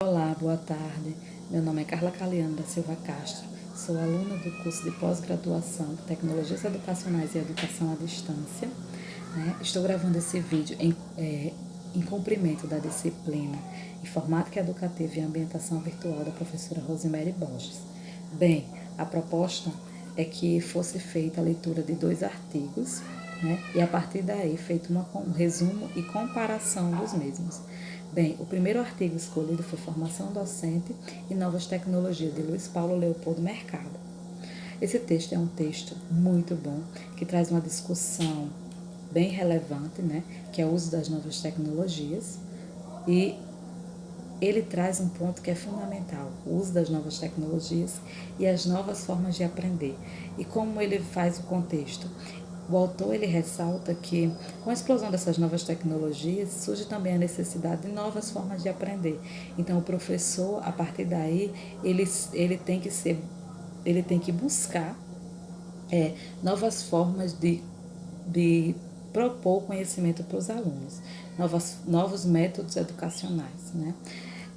Olá, boa tarde. Meu nome é Carla Caliano da Silva Castro. Sou aluna do curso de pós-graduação de Tecnologias Educacionais e Educação à Distância. Estou gravando esse vídeo em cumprimento da disciplina Informática Educativa e Ambientação Virtual da professora Rosemary Borges. Bem, a proposta é que fosse feita a leitura de 2 artigos, e a partir daí feito um resumo e comparação dos mesmos. Bem, o primeiro artigo escolhido foi Formação Docente e Novas Tecnologias, de Luiz Paulo Leopoldo Mercado. Esse texto é um texto muito bom, que traz uma discussão bem relevante, que é o uso das novas tecnologias, e ele traz um ponto que é fundamental, o uso das novas tecnologias e as novas formas de aprender. E como ele faz o contexto? O autor ele ressalta que, com a explosão dessas novas tecnologias, surge também a necessidade de novas formas de aprender. Então, o professor, a partir daí, ele tem que buscar novas formas de propor conhecimento para os alunos, novos métodos educacionais,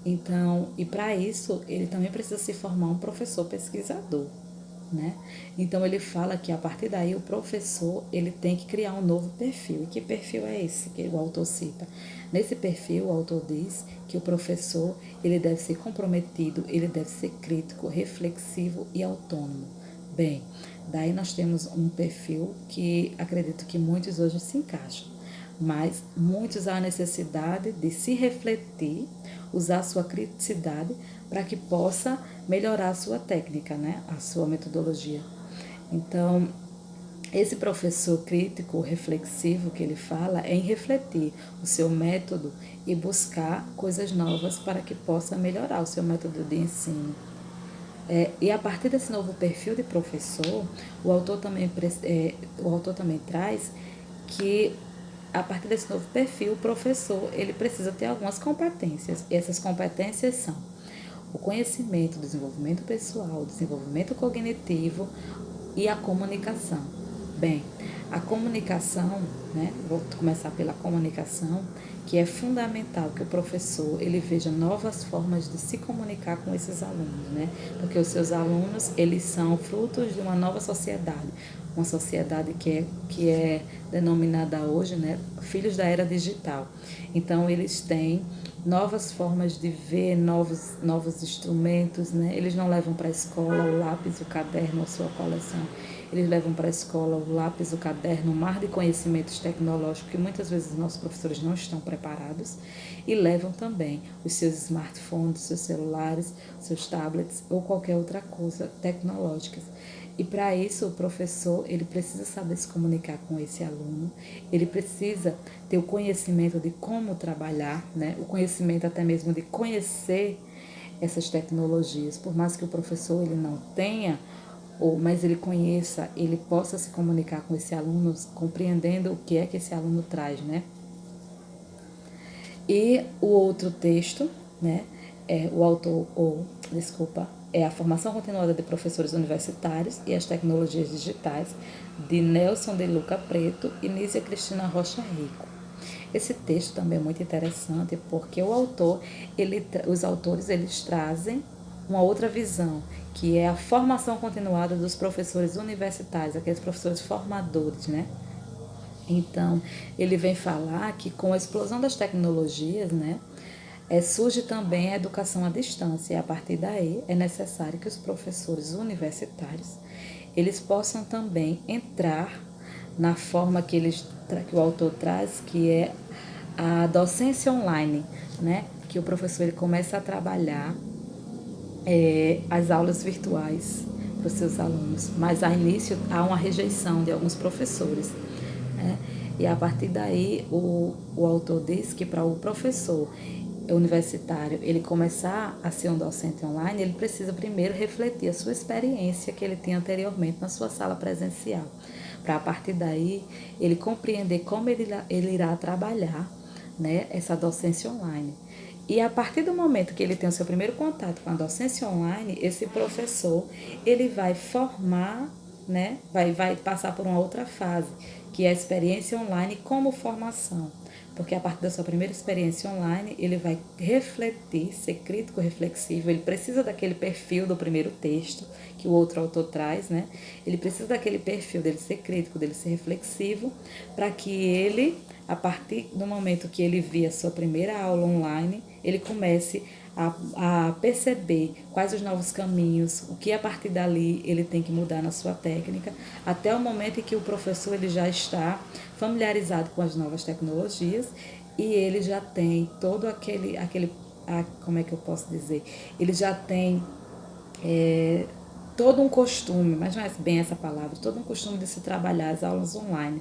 Então, e para isso, ele também precisa se formar um professor pesquisador. Então ele fala que a partir daí o professor ele tem que criar um novo perfil. E que perfil é esse que o autor cita? Nesse perfil o autor diz que o professor ele deve ser comprometido, ele deve ser crítico, reflexivo e autônomo. Bem, daí nós temos um perfil que acredito que muitos hoje se encaixam, mas muitos há a necessidade de se refletir, usar sua criticidade para que possa melhorar a sua técnica, a sua metodologia. Então, esse professor crítico, reflexivo que ele fala é em refletir o seu método e buscar coisas novas para que possa melhorar o seu método de ensino. E a partir desse novo perfil de professor, o autor também traz que a partir desse novo perfil, o professor ele precisa ter algumas competências. E essas competências são o conhecimento, o desenvolvimento pessoal, o desenvolvimento cognitivo e a comunicação. Bem, a comunicação, vou começar pela comunicação, que é fundamental que o professor ele veja novas formas de se comunicar com esses alunos, porque os seus alunos eles são frutos de uma nova sociedade, uma sociedade que é denominada hoje, filhos da era digital. Então eles têm novas formas de ver, novos instrumentos, Eles não levam para a escola o lápis, o caderno, a sua coleção. Eles levam para a escola o lápis, o caderno, um mar de conhecimentos tecnológicos que muitas vezes os nossos professores não estão preparados, e levam também os seus smartphones, seus celulares, seus tablets ou qualquer outra coisa tecnológica. E para isso o professor ele precisa saber se comunicar com esse aluno, ele precisa ter o conhecimento de como trabalhar, o conhecimento até mesmo de conhecer essas tecnologias, por mais que o professor ele não tenha, mas ele conheça, ele possa se comunicar com esse aluno, compreendendo o que é que esse aluno traz, E o outro texto, é a Formação Continuada de Professores Universitários e as Tecnologias Digitais, de Nelson de Luca Preto e Nízia Cristina Rocha Rico. Esse texto também é muito interessante porque os autores eles trazem uma outra visão, que é a formação continuada dos professores universitários, aqueles professores formadores, Então, ele vem falar que com a explosão das tecnologias, surge também a educação à distância, e a partir daí é necessário que os professores universitários eles possam também entrar na forma que o autor traz, que é a docência online, que o professor ele começa a trabalhar as aulas virtuais para os seus alunos, mas a início há uma rejeição de alguns professores, E a partir daí o autor diz que para o professor universitário ele começar a ser um docente online, ele precisa primeiro refletir a sua experiência que ele tinha anteriormente na sua sala presencial, para a partir daí ele compreender como ele irá trabalhar, essa docência online. E a partir do momento que ele tem o seu primeiro contato com a docência online, esse professor ele vai formar, vai passar por uma outra fase, que é a experiência online como formação, porque a partir da sua primeira experiência online, ele vai refletir, ser crítico reflexivo, ele precisa daquele perfil do primeiro texto que o outro autor traz, né? Ele precisa daquele perfil dele ser crítico, dele ser reflexivo, para que ele, a partir do momento que ele via a sua primeira aula online, ele comece a perceber quais os novos caminhos, o que a partir dali ele tem que mudar na sua técnica, até o momento em que o professor ele já está familiarizado com as novas tecnologias e ele já tem todo como é que eu posso dizer? Ele já tem todo um costume, mas não é bem essa palavra, todo um costume de se trabalhar as aulas online.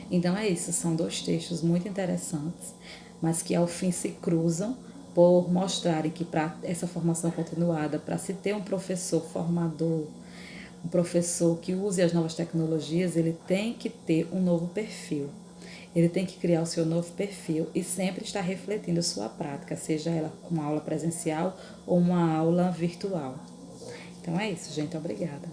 Então é isso, são dois textos muito interessantes, mas que ao fim se cruzam por mostrarem que para essa formação continuada, para se ter um professor formador, um professor que use as novas tecnologias, ele tem que ter um novo perfil. Ele tem que criar o seu novo perfil e sempre estar refletindo sua prática, seja ela uma aula presencial ou uma aula virtual. Então é isso, gente. Obrigada.